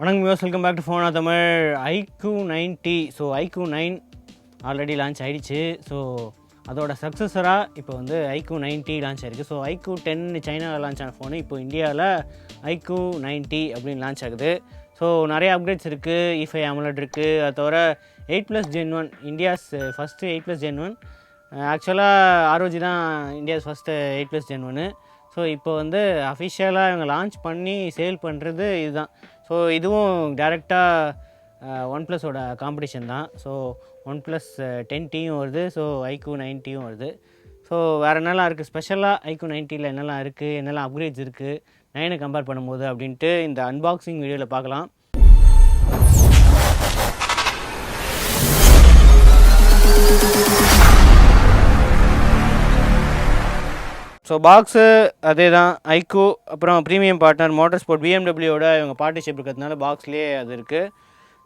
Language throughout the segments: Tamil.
வணக்கம் viewers, welcome back to phone Tamil. iQOO 9T. So iQOO 9 already launch ஆகிடுச்சு. ஸோ அதோட சக்ஸஸராக இப்போ வந்து iQOO 9T லான்ச் ஆகிருக்கு. ஸோ iQOO 10 சைனாவில் லான்ச் ஆன ஃபோனு இப்போ இந்தியாவில் iQOO 9T அப்படின்னு லான்ச் ஆகுது. ஸோ நிறைய அப்கிரேட்ஸ் இருக்குது. E5 AMOLED இருக்குது. அது தவிர 8+ Gen 1 இந்தியாஸ் ஃபஸ்ட்டு 8+ Gen 1. ஆக்சுவலாக ROG தான் இந்தியாஸ் ஃபஸ்ட்டு 8+ Gen 1. ஸோ இப்போ வந்து அஃபிஷியலாக இவங்க லான்ச் பண்ணி சேல் பண்ணுறது இதுதான். ஸோ இதுவும் டேரெக்டாக OnePlusோட காம்படிஷன் தான். ஸோ OnePlus 10Tயும் வருது. ஸோ iQOO 9Tயும் வருது. ஸோ வேறு என்னெல்லாம் இருக்குது ஸ்பெஷலாக iQOO 9Tயில் என்னெல்லாம் இருக்குது, என்னெல்லாம் அப்கிரேட்ஸ் இருக்குது 9 கம்பேர் பண்ணும்போது அப்படின்ட்டு இந்த அன்பாக்சிங் வீடியோவில் பார்க்கலாம். ஸோ பாக்ஸு அதே தான், iQOO, அப்புறம் ப்ரீமியம் பார்ட்னர் மோட்டார் ஸ்போர்ட் BMW-யோட இவங்க பார்ட்னர்ஷிப் இருக்கிறதுனால பாக்ஸ்லேயே அது இருக்குது.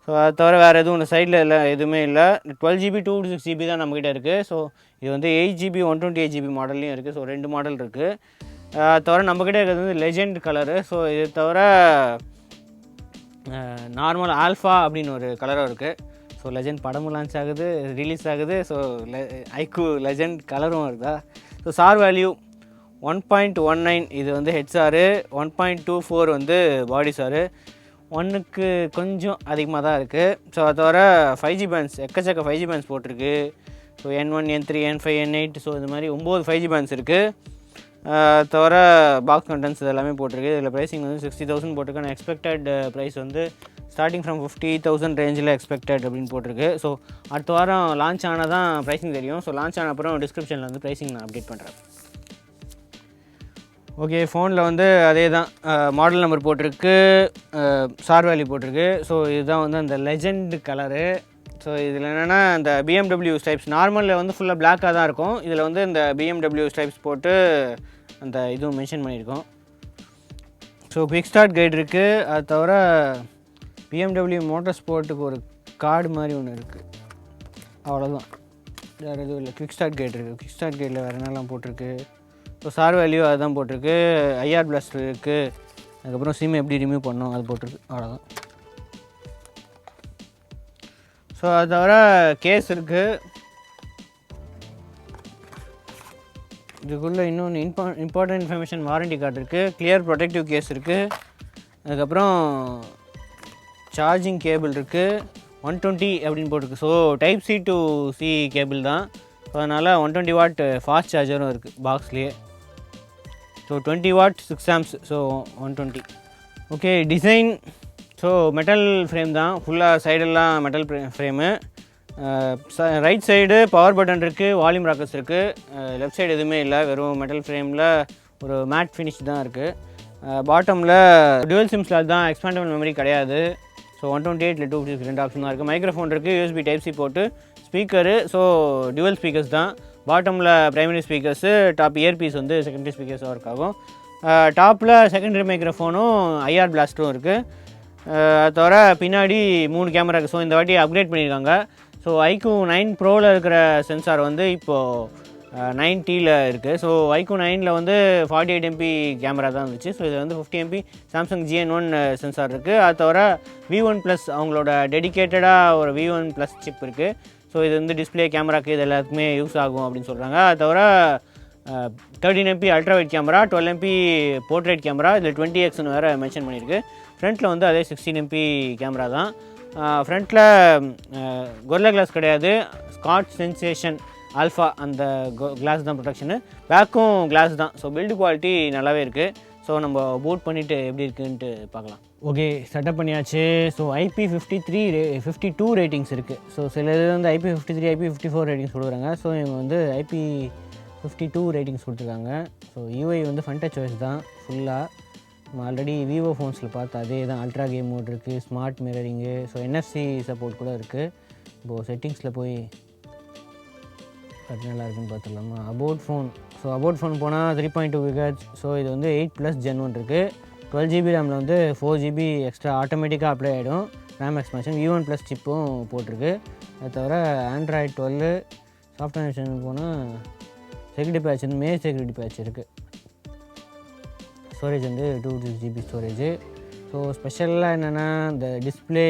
ஸோ அது தவிர வேறு எதுவும் இந்த சைடில் இல்லை, எதுவுமே இல்லை. 12GB 256GB தான் நம்மக்கிட்ட இருக்குது. ஸோ இது வந்து 8GB 128GB மாடல்லையும் இருக்குது. ஸோ 2 மாடல் இருக்குது. அது தவிர நம்மக்கிட்ட இருக்கிறது வந்து லெஜெண்ட் கலரு. ஸோ இது தவிர நார்மல் ஆல்ஃபா அப்படின்னு ஒரு கலரும் இருக்குது. ஸோ லெஜெண்ட் படமும் லான்ச் ஆகுது, ரிலீஸ் ஆகுது. ஸோ iQOO லெஜெண்ட் கலரும் வருதா. ஸோ சார் வேல்யூ 1.19 இது வந்து ஹெட்ஸாரு, 1.24 வந்து பாடி சாரு. 1க்கு கொஞ்சம் அதிகமாக தான் இருக்குது. ஸோ அது தவிர 5G பேண்ட்ஸ், எக்கச்சக்க 5G பேண்ட்ஸ் போட்டிருக்கு. So N1, N3, N5, N8, so இது மாதிரி 9 5G பேண்ட்ஸ் இருக்குது. தவிர பாக்ஸ் கண்டென்ட்ஸ் இதெல்லாமே போட்டிருக்கு. இதில் ப்ரைஸிங் வந்து 60,000 போட்டிருக்கு. ஆனால் எக்ஸ்பெக்டட் ப்ரைஸ் வந்து ஸ்டார்டிங் ஃப்ரம் 50,000 ரேஞ்சில் எக்ஸ்பெக்டட் அப்படின்னு போட்டிருக்கு. ஸோ அடுத்த வாரம் லான்ச் ஆனால் தான் ப்ரைஸிங் தெரியும். ஸோ லான்ச் ஆன அப்புறம் டிஸ்கிரிப்ஷனில் வந்து ப்ரைஸிங் நான் அப்டேட் பண்ணுறேன். ஓகே, ஃபோனில் வந்து அதே தான், மாடல் நம்பர் போட்டிருக்கு, சார் வேல்யூ போட்டிருக்கு. ஸோ இதுதான் வந்து அந்த லெஜெண்ட் கலரு. ஸோ இதில் என்னென்னா இந்த BMW ஸ்டைப்ஸ் நார்மலில் வந்து ஃபுல்லாக பிளாக்காக தான் இருக்கும். இதில் வந்து இந்த BMW ஸ்டைப்ஸ் போட்டு அந்த இதுவும் மென்ஷன் பண்ணியிருக்கோம். ஸோ குவிக் ஸ்டார்ட் கைடு இருக்குது. அது தவிர BMW மோட்டார் ஸ்போர்ட்டுக்கு ஒரு கார்டு மாதிரி ஒன்று இருக்குது. அவ்வளோதான், வேறு எதுவும் இல்லை. குவிக் ஸ்டார்ட் கைடு இருக்குது. குவிக் ஸ்டார்ட் கைடில் வேறு என்னெல்லாம் போட்டிருக்கு. ஸோ சார் வேல்யூ அதுதான் போட்டிருக்கு. IR பிளாஸ்டர் இருக்குது. அதுக்கப்புறம் சிம் எப்படி ரிமூவ் பண்ணோம் அது போட்டிருக்கு. அவ்வளோதான். ஸோ அது தவிர கேஸ் இருக்குது. இதுக்குள்ளே இன்னொன்று இம்பார்ட்டன்ட் இன்ஃபர்மேஷன் வாரண்டி கார்டு இருக்குது. கிளியர் ப்ரொடெக்டிவ் கேஸ் இருக்குது. அதுக்கப்புறம் சார்ஜிங் கேபிள் இருக்குது. 120 அப்படின்னு போட்டிருக்கு. So type C to C cable தான். ஸோ அதனால் 120 வாட் ஃபாஸ்ட் சார்ஜரும் இருக்குது பாக்ஸ்லேயே. So 20 watt 6 amps. So 120. Okay, design so metal frame தான். ஃபுல்லாக சைடெல்லாம் metal frame. Right side power button இருக்குது, வால்யூம் ராக்கர்ஸ் இருக்குது. லெஃப்ட் சைடு எதுவுமே இல்லை, வெறும் மெட்டல் ஃப்ரேமில் ஒரு மேட் ஃபினிஷ் தான் இருக்குது. பாட்டமில் டுவல் சிம் ஸ்லாட் தான், எக்ஸ்பேண்டபிள் மெமரி கிடையாது. ஸோ 128 இல்லை 256 2 ஆப்ஷன் தான் இருக்குது. மைக்ரோஃபோன் இருக்குது, USB Type-C போட்டு ஸ்பீக்கரு. ஸோ டுவல் ஸ்பீக்கர்ஸ் தான். பாட்டமில் ப்ரைமரி ஸ்பீக்கர்ஸு, டாப் இயர்பீஸ் வந்து செகண்டரி ஸ்பீக்கர்ஸாக ஒர்க் ஆகும். டாப்பில் செகண்டரி மைக்ரோஃபோனும் IR பிளாஸ்டரும் இருக்குது. அது தவிர பின்னாடி 3 கேமரா இருக்குது. ஸோ இந்த வாட்டி அப்கிரேட் பண்ணியிருக்காங்க. ஸோ iQOO 9 Proவில் இருக்கிற சென்சார் வந்து இப்போது 9Tயில் இருக்குது. ஸோ iQOO 9ல் வந்து 48 MP கேமரா தான் இருந்துச்சு. ஸோ இதில் வந்து 50 MP சாம்சங் GN1 சென்சார் இருக்குது. அது தவிர V1+ அவங்களோட டெடிக்கேட்டடாக ஒரு V1+ சிப் இருக்குது. ஸோ இது வந்து டிஸ்பிளே கேமராக்கு இது எல்லாத்துக்குமே யூஸ் ஆகும் அப்படின்னு சொல்கிறாங்க. அது தவிர 13 MP ultra wide camera, 12 MP portrait camera, இதில் 20x வேறு மென்ஷன் பண்ணியிருக்கு. ஃப்ரண்ட்டில் வந்து அதே 16 MP கேமரா தான். ஃப்ரண்ட்டில் கொரில்லா கிளாஸ் கிடையாது, ஸ்காட் சென்சேஷன் ஆல்ஃபா அந்த கிளாஸ் தான் ப்ரொடெக்ஷனு. பேக்கும் கிளாஸ் தான். ஸோ பில்டு குவாலிட்டி நல்லாவே இருக்குது. ஸோ நம்ம பூட் பண்ணிவிட்டு எப்படி இருக்குன்ட்டு பார்க்கலாம். ஓகே, செட்டப் பண்ணியாச்சு. ஸோ IP52 ரேட்டிங்ஸ் இருக்குது. ஸோ சில இது வந்து IP53 IP54 ரேட்டிங்ஸ் கொடுக்குறாங்க. ஸோ இவங்க வந்து IP52 ரேட்டிங்ஸ் கொடுத்துருக்காங்க. ஸோ UI வந்து ஃபன் டச் OS தான் ஃபுல்லாக. நம்ம ஆல்ரெடி விவோ ஃபோன்ஸில் பார்த்து அதே தான். அல்ட்ரா கேம் மோட் இருக்குது, ஸ்மார்ட் மிரரிங்கு, ஸோ NFC சப்போர்ட் கூட இருக்குது. இப்போது செட்டிங்ஸில் போய் அது நல்லா இருக்குன்னு பார்த்துடலாமா. About phone. So about phone போனால் 3.2 GHz. ஸோ இது வந்து 8+ Gen 1 இருக்குது. 12GB ரேமில் வந்து 4GB எக்ஸ்ட்ரா ஆட்டோமேட்டிக்காக அப்ளை ஆகிடும். ரேம் எக்ஸ்பேன்ஷன் V1+ சிப்பும் போட்டிருக்கு. அது தவிர Android 12 சாஃப்ட்வேர் வெர்ஷன் போனால் செக்யூரிட்டி பேட்ச் வந்து செக்யூரிட்டி பேட்ச் இருக்குது. ஸ்டோரேஜ் வந்து 2GB ஸ்டோரேஜ். ஸோ ஸோ ஸ்பெஷலாக என்னென்னா இந்த டிஸ்பிளே.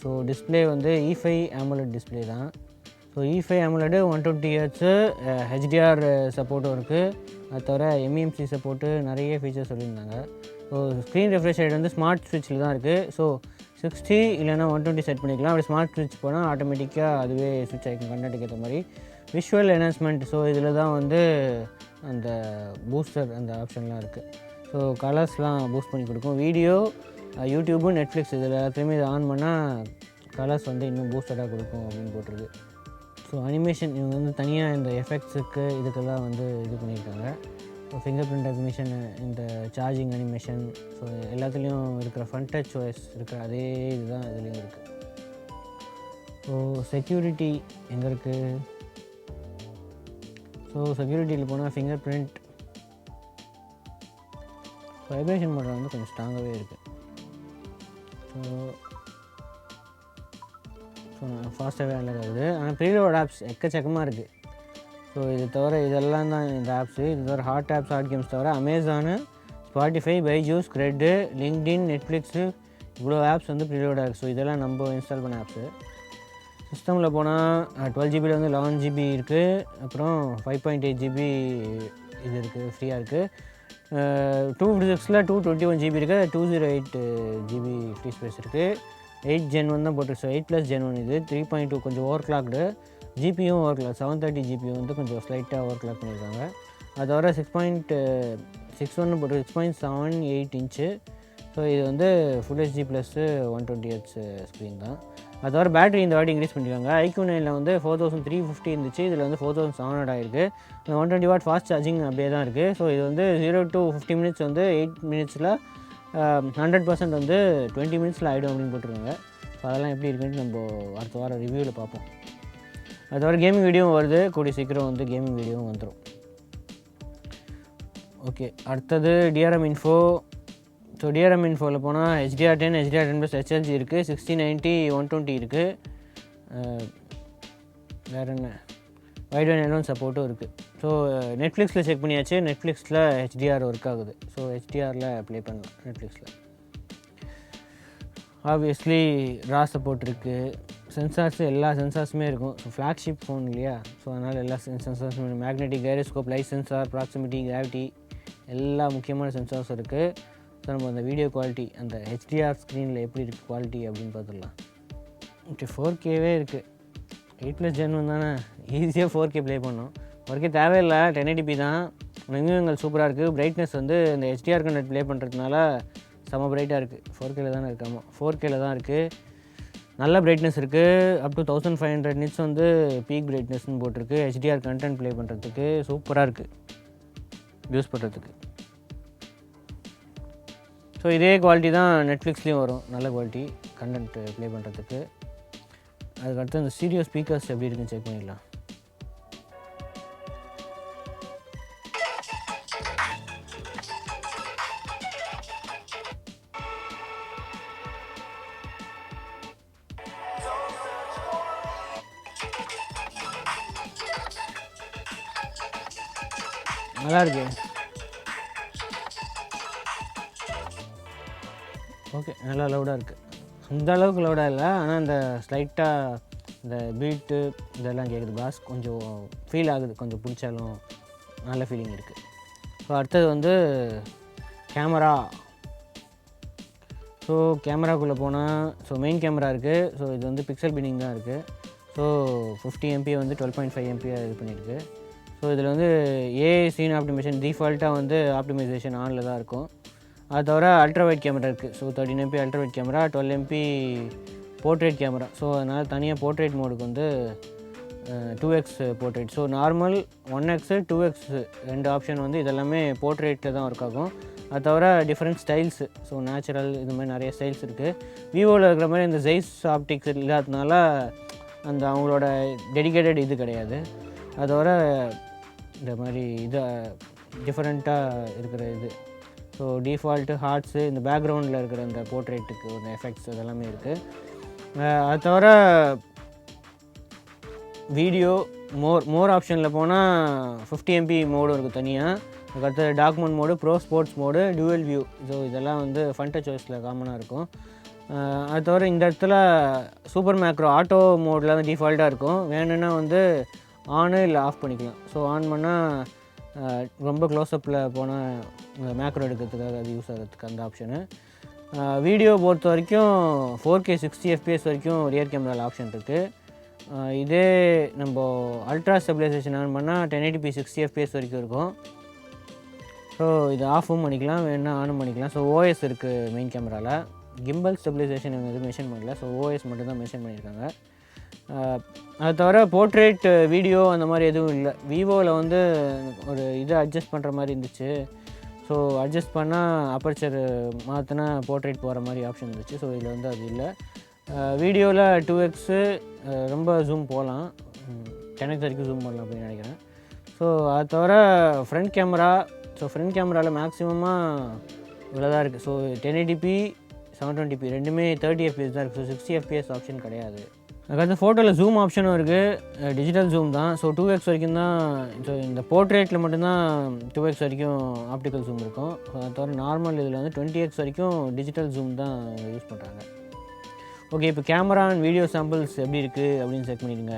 ஸோ டிஸ்பிளே வந்து E5 AMOLED டிஸ்பிளே தான். So E5 AMOLED 120Hz HDR சப்போர்ட்டும் இருக்குது. அது தவிர MEMC சப்போர்ட்டு நிறைய ஃபீச்சர்ஸ் சொல்லியிருந்தாங்க. ஸோ ஸ்க்ரீன் ரெஃப்ரெஷ் ரேட் வந்து ஸ்மார்ட் ஸ்விட்சில் தான் இருக்குது. ஸோ 60 இல்லைனா 120 செட் பண்ணிக்கலாம். அப்படி ஸ்மார்ட் ஸ்விட்ச் போனால் ஆட்டோமேட்டிக்காக அதுவே ஸ்விட்ச் ஆகிக்கும் கண்டென்ட்டுக்கு ஏற்ற மாதிரி. Visual enhancement. ஸோ இதில் தான் வந்து அந்த பூஸ்டர் அந்த ஆப்ஷன்லாம் இருக்குது. ஸோ கலர்ஸ்லாம் பூஸ்ட் பண்ணி கொடுக்கும். வீடியோ, யூடியூபு, நெட்ஃப்ளிக்ஸ் இதில் எல்லாத்தையுமே இதை ஆன் பண்ணால் கலர்ஸ் வந்து இன்னும் பூஸ்டடாக கொடுக்கும் அப்படின்னு போட்டிருக்கு. ஸோ அனிமேஷன் இவங்க வந்து தனியாக இந்த எஃபெக்ட்ஸுக்கு இதுக்கெல்லாம் வந்து இது பண்ணியிருக்காங்க. ஸோ ஃபிங்கர் பிரிண்ட் அனிமேஷன், இந்த சார்ஜிங் அனிமேஷன், ஸோ எல்லாத்துலேயும் இருக்கிற ஃப்ரண்ட் டச் OS இருக்கிற அதே இதுதான் இதுலேயும் இருக்குது. ஸோ செக்யூரிட்டி எங்கே இருக்குது? ஸோ செக்யூரிட்டியில் போனால் ஃபிங்கர் பிரிண்ட் வைப்ரேஷன் மோட் வந்து கொஞ்சம் ஸ்ட்ராங்காகவே இருக்குது. ஸோ ஃபாஸ்ட்டாகவே அலர்ட் ஆகுது. ஆனால் ப்ரீலோட் ஆப்ஸ் எக்கச்சக்கமாக இருக்குது. ஸோ இது தவிர இதெல்லாம் தான் இந்த ஆப்ஸு. இது தவிர ஹாட் ஆப்ஸ், ஹாட் கேம்ஸ் தவிர அமேசானு, ஸ்பாட்டிஃபை, பைஜூஸ், ஸ்க்ரெட்டு, லிங்க்டின், நெட்ஃப்ளிக்ஸு இவ்வளோ ஆப்ஸ் வந்து ப்ரீலோட் ஆகுது. ஸோ இதெல்லாம் நம்ம இன்ஸ்டால் பண்ண ஆப்ஸு. சிஸ்டமில் போனால் 12GB வந்து 11GB இருக்குது. அப்புறம் 5.8 GB இது இருக்குது, ஃப்ரீயாக இருக்குது. 256 221GB இருக்குது. 208 GB ஃப்ரீ ஸ்பேஸ் இருக்குது. 8 Gen 1 தான் போட்டிருக்கு. ஸோ 8+ Gen 1 இது 3.2 கொஞ்சம் ஓவர் கிளாக்டு. ஜிபியும் ஓவர் கிளாக் 730 GB வந்து கொஞ்சம் ஸ்லைட்டாக ஓவர் கிளாக் பண்ணியிருக்காங்க. அது தவிர 6.61 போட்டு 6.78 இன்ச்சு. ஸோ இது வந்து full HD plus 120Hz screen தான். அது தவிர பேட்டரி இந்த வாட்டி இன்க்ரீஸ் பண்ணியிருக்காங்க. iQOO 9ல் வந்து 4350 இருந்துச்சு. இதில் வந்து 4700 ஆகிருக்கு. 120W ஃபாஸ்ட் சார்ஜிங் அப்படியே தான் இருக்குது. ஸோ இது வந்து 0 to 50 minutes வந்து 8 minutesல 100% வந்து 20 minutesல ஆகிடும் அப்படின்னு போட்டிருக்காங்க. ஸோ அதெல்லாம் எப்படி இருக்குன்னு நம்ம அடுத்த வாரம் ரிவ்யூவில் பார்ப்போம். அது தவிர கேமிங் வீடியோவும் வருது. கூடிய சீக்கிரம் வந்து கேமிங் வீடியோவும் வந்துடும். ஓகே, அடுத்தது DRM இன்ஃபோ. ஸோ DRM இன்ஃபோவில் போனால் HDR10, HDR10+ HLG இருக்குது. 6090 120 இருக்குது. வேறு என்ன, வைட் அண்ட் எலோன் சப்போர்ட்டும் இருக்குது. ஸோ நெட்ஃப்ளிக்ஸில் செக் பண்ணியாச்சு. நெட்ஃப்ளிக்ஸில் HDR ஒர்க் ஆகுது. ஸோ HDRல ப்ளே பண்ணலாம் நெட்ஃப்ளிக்ஸில். ஆப்வியஸ்லி ரா சப்போர்ட் இருக்குது. சென்சார்ஸ் எல்லா சென்சார்ஸுமே இருக்கும். ஸோ ஃப்ளாக்ஷிப் ஃபோன் இல்லையா? ஸோ அதனால் எல்லா சென்சார்ஸுமே magnetic, gyroscope, light sensor, proximity, gravity எல்லா முக்கியமான சென்சார்ஸ் இருக்குது. ஸோ நம்ம அந்த வீடியோ குவாலிட்டி, அந்த HDR ஸ்க்ரீனில் எப்படி இருக்குது குவாலிட்டி அப்படின்னு பார்த்துடலாம். ஓகே, 4Kவே இருக்குது. 8+ Gen 1 தானே, ஈஸியாக 4K ப்ளே பண்ணோம். 4K தேவையில்லை, 1080p தான். ரிவ்யூங்கள் சூப்பராக இருக்குது. பிரைட்னஸ் வந்து இந்த HDR கண்டென்ட் ப்ளே பண்ணுறதுனால செம்ம பிரைட்டாக இருக்குது. 4Kல தானே இருக்காமல் 4Kல தான் இருக்குது. நல்ல பிரைட்னஸ் இருக்குது. அப் டு 1500 nits வந்து பீக் பிரைட்னஸ்ன்னு போட்டிருக்கு. HDR கண்டென்ட் ப்ளே பண்ணுறதுக்கு சூப்பராக இருக்குது யூஸ் பண்ணுறதுக்கு. ஸோ இதே குவாலிட்டி தான் நெட்ஃப்ளிக்ஸ்லேயும் வரும். நல்ல குவாலிட்டி கண்டென்ட் ப்ளே பண்ணுறதுக்கு. அதுக்கடுத்து இந்த ஸ்டீரியோ ஸ்பீக்கர்ஸ் எப்படி இருக்குன்னு செக் பண்ணிடலாம். நல்லா இருக்கு. ஓகே, நல்லா லவுடாக இருக்குது. அந்த அளவுக்கு லவுடாக இல்லை, ஆனால் இந்த ஸ்லைட்டாக இந்த பீட்டு இதெல்லாம் கேட்குது. பாஸ் கொஞ்சம் ஃபீல் ஆகுது. கொஞ்சம் பிடிச்சாலும் நல்ல ஃபீலிங் இருக்குது. ஸோ அடுத்தது வந்து கேமரா. ஸோ கேமராக்குள்ளே போனால் ஸோ மெயின் கேமரா இருக்குது. ஸோ இது வந்து பிக்சல் பின்னிங் தான் இருக்குது. ஸோ 50 MP வந்து 12.5 MP இது பண்ணியிருக்கு. ஸோ இதில் வந்து ஏஐ சீன் ஆப்டிமைசேஷன் டிஃபால்ட்டாக வந்து ஆப்டிமைசேஷன் ஆனில் தான் இருக்கும். அது தவிர அல்ட்ரா வைட் கேமரா இருக்குது. So 13 MP ultra wide camera, 12 MP portrait camera. So அதனால் தனியாக போர்ட்ரேட் மோடுக்கு வந்து 2x portrait. So normal 1x 2x ரெண்டு ஆப்ஷன் வந்து இதெல்லாமே போர்ட்ரேட்டில் தான் ஒர்க் ஆகும். அது தவிர டிஃப்ரெண்ட் ஸ்டைல்ஸு, ஸோ நேச்சுரல் இது மாதிரி நிறைய ஸ்டைல்ஸ் இருக்குது. விவோவில் இருக்கிற மாதிரி இந்த ஜெய்ஸ் ஆப்டிக்ஸ் இல்லாததுனால அந்த அவங்களோட டெடிக்கேட்டட் இது கிடையாது. அது தவிர இந்த மாதிரி இது டிஃப்ரெண்ட்டாக இருக்கிற இது. ஸோ டிஃபால்ட்டு ஹார்ட்ஸு, இந்த பேக்ரவுண்டில் இருக்கிற இந்த போர்ட்ரேட்டுக்கு ஒரு எஃபெக்ட்ஸ் இதெல்லாமே இருக்குது. அது தவிர வீடியோ மோர் ஆப்ஷனில் போனால் 50 MP மோடும் இருக்குது தனியாக. அதுக்கடுத்து document mode, bro sports mode, dual view. So இதெல்லாம் வந்து ஃபன் டச் ஓஎஸில் காமனாக இருக்கும். அது தவிர இந்த இடத்துல சூப்பர் மேக்ரோ ஆட்டோ மோடில் வந்து டிஃபால்ட்டாக இருக்கும். வேணும்னா வந்து ஆனு இல்லை ஆஃப் பண்ணிக்கலாம். ஸோ ஆன் பண்ணால் ரொம்ப க்ளோஸ்அப்பில் போனால் மேக்ரோ எடுக்கிறதுக்காக அது யூஸ் ஆகிறதுக்கு அந்த ஆப்ஷனு. வீடியோ பொறுத்த வரைக்கும் 4K 60 FPS வரைக்கும் ரியர் கேமராவில் ஆப்ஷன் இருக்குது. இதே நம்ம அல்ட்ரா ஸ்டெபிலைசேஷன் ஆன் பண்ணால் 1080p 60 FPS வரைக்கும் இருக்கும். ஸோ இது ஆஃபும் பண்ணிக்கலாம், வேணால் ஆனும் பண்ணிக்கலாம். ஸோ OIS இருக்குது மெயின் கேமராவில். கிம்பல் ஸ்டெபிலைசேஷன் இவங்க எதுவும் மென்ஷன் பண்ணல. ஸோ OIS மட்டும்தான் மென்ஷன் பண்ணியிருக்காங்க. அது தவிர போர்ட்ரேட் வீடியோ அந்த மாதிரி எதுவும் இல்லை. விவோவில் வந்து ஒரு இது அட்ஜஸ்ட் பண்ணுற மாதிரி இருந்துச்சு. ஸோ அட்ஜஸ்ட் பண்ணால் அப்பர்ச்சர் மாற்றினா போர்ட்ரேட் போகிற மாதிரி ஆப்ஷன் இருந்துச்சு. ஸோ இதில் வந்து அது இல்லை. வீடியோவில் 2x ரொம்ப ஜூம் போகலாம், 10x வரைக்கும் ஜூம் பண்ணலாம் அப்படின்னு நினைக்கிறேன். ஸோ அது தவிர ஃப்ரண்ட் கேமரா, ஸோ ஃப்ரண்ட் கேமராவில் மேக்ஸிமமாக இவ்வளோ தான் இருக்குது. ஸோ 1080p 720p ரெண்டுமே 30 FPS தான் இருக்குது. ஸோ 60 FPS ஆப்ஷன் கிடையாது. அதுக்கடுத்து ஃபோட்டோவில் ஜூம் ஆப்ஷனும் இருக்குது, டிஜிட்டல் ஜூம் தான். ஸோ 2x வரைக்கும் தான். ஸோ இந்த போர்ட்ரேட்டில் மட்டும்தான் 2x வரைக்கும் ஆப்டிக்கல் ஜூம் இருக்கும். அது தவிர நார்மல் இதில் வந்து 20x வரைக்கும் டிஜிட்டல் ஜூம் தான் யூஸ் பண்ணுறாங்க. ஓகே, இப்போ கேமரா அண்ட் வீடியோ சாம்பிள்ஸ் எப்படி இருக்குது அப்படின்னு செக் பண்ணிடுங்க.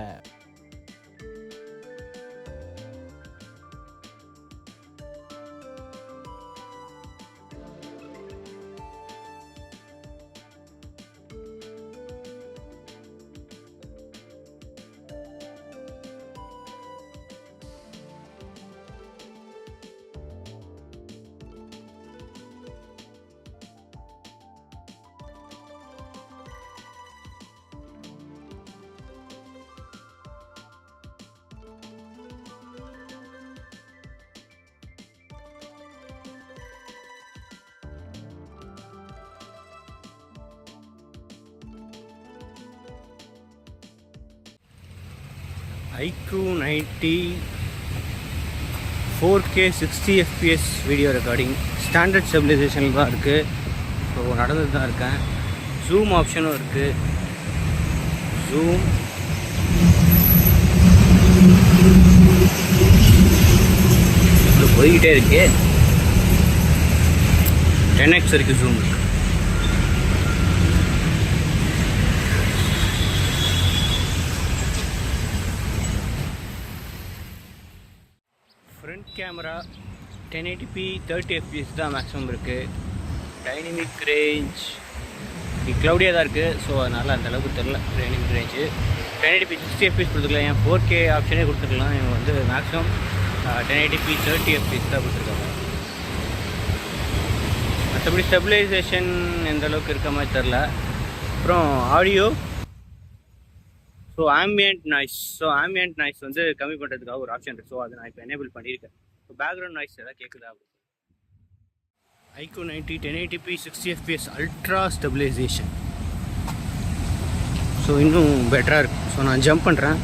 iQOO 90 4K 60 FPS video recording standard ஸ்டெபிலைசேஷனில் தான் இருக்குது. ஸோ நடந்துட்டு தான் இருக்கேன். ஜூம் ஆப்ஷனும் இருக்குது. ஜூம் போய்கிட்டே இருக்கு. 10x வரைக்கும் ஜூம் இருக்குது. ஃப்ரண்ட் கேமரா 1080p 30 FPS தான் மேக்ஸிமம் இருக்குது. டைனமிக் ரேஞ்ச் க்ளவுடியாக தான் இருக்குது. ஸோ அதனால் அந்தளவுக்கு தெரில டைனமிக் ரேஞ்சு. 1080p 60 FPS கொடுத்துக்கலாம். ஏன் 4K ஆப்ஷனே கொடுத்துருக்கலாம். இவங்க வந்து மேக்ஸிமம் 1080p 30 FPS தான் கொடுத்துருக்காங்க. மற்றபடி ஸ்டெபிலைசேஷன் எந்த அளவுக்கு இருக்க மாதிரி தெரில. அப்புறம் ஆடியோ, ஸோ ஆம்பியன்ட் நாய்ஸ் வந்து கம்மி பண்ணுறதுக்காக ஒரு ஆப்ஷன் இருக்குது. ஸோ அதை நான் இப்போ எனேபிள் பண்ணியிருக்கேன். ஸோ பேக்ரவுண்ட் நாய்ஸ் எதாவது கேட்குதா? iQOO 90 1080p 60 FPS ultra stabilization. So இன்னும் பெட்டராக இருக்குது. ஸோ நான் ஜம்ப் பண்ணுறேன்.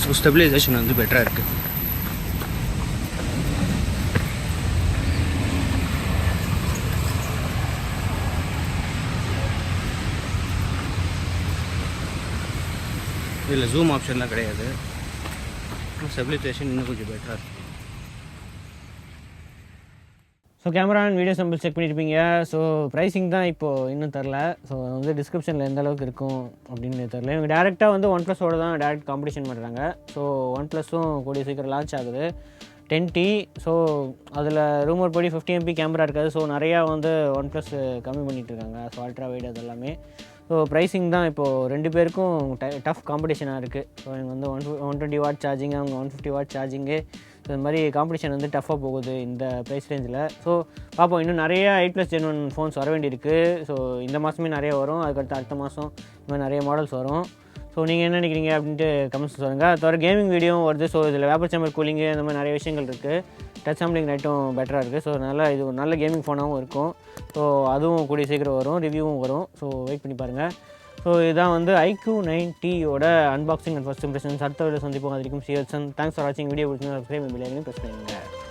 ஸோ ஸ்டெபிலைசேஷன் வந்து பெட்டராக இருக்குது. இதில் ஜூம் ஆப்ஷன்லாம் கிடையாது. ஸ்டெபிலைசேஷன் இன்னும் கொஞ்சம் பெட்டராக இருக்குது. So camera and video sample check பண்ணியிருப்பீங்க. ஸோ ப்ரைஸிங் தான் இப்போது இன்னும் தெரில. ஸோ வந்து டிஸ்கிரிப்ஷனில் எந்த அளவுக்கு இருக்கும் அப்படின்னு தெரில. இவங்க டேரெக்டாக வந்து OnePlus-ஓட தான் டேரெக்ட் காம்படிஷன் பண்ணுறாங்க. ஸோ OnePlus-உம் கூடிய சீக்கிரம் லான்ச் ஆகுது 10T. ஸோ அதில் ரூமர் படி 50MP கேமரா இருக்காது. ஸோ நிறையா வந்து OnePlus கம்மி பண்ணிகிட்ருக்காங்க. ஸோ அல்ட்ரா வைட் அது எல்லாமே. ஸோ ப்ரைஸிங் தான் இப்போது ரெண்டு பேருக்கும் டஃப் காம்படிஷனாக இருக்குது. ஸோ இவங்க வந்து 120 வாட் சார்ஜிங், அவங்க 150 வாட் சார்ஜிங்கு. ஸோ இந்த மாதிரி காம்படிஷன் வந்து டஃப்பாக போகுது இந்த ப்ரைஸ் ரேஞ்சில். ஸோ பார்ப்போம். இன்னும் நிறைய 8+ Gen 1 ஃபோன்ஸ் வர வேண்டியிருக்கு. ஸோ இந்த மாதமே நிறைய வரும். அதுக்கடுத்து அடுத்த மாதம் இந்த மாதிரி நிறைய மாடல்ஸ் வரும். ஸோ நீங்கள் என்ன நினைக்கிறீங்க அப்படின்ட்டு கமெண்ட்ஸ் சொல்லுங்கள். அது தவிர கேமிங் வீடியோவும் வருது. ஸோ இதில் வேப்பர் சேம்பர் கூலிங்கு இந்த மாதிரி நிறைய விஷயங்கள் இருக்குது. டச் சாம்பிளிங் ரைட்டும் பெட்டராக இருக்குது. ஸோ அதனால் இது ஒரு நல்ல கேமிங் ஃபோனாகவும் இருக்கும். ஸோ அதுவும் கூடிய சீக்கிரம் வரும், ரிவ்யூவும் வரும். ஸோ வெயிட் பண்ணி பாருங்கள். ஸோ இதுதான் வந்து iQOO 90யோட அன்பாக்சிங் அண்ட் ஃபர்ஸ்ட் இம்ப்ரெஷன்ஸ். அடுத்த வீடியோ சந்திப்போம். அது வரைக்கும் தேங்க்ஸ் ஃபார் வாட்சிங். வீடியோ பிடிச்சிருந்தா சப்ஸ்கிரைப் பண்ணி ப்ரெஸ் பண்ணுங்கள்.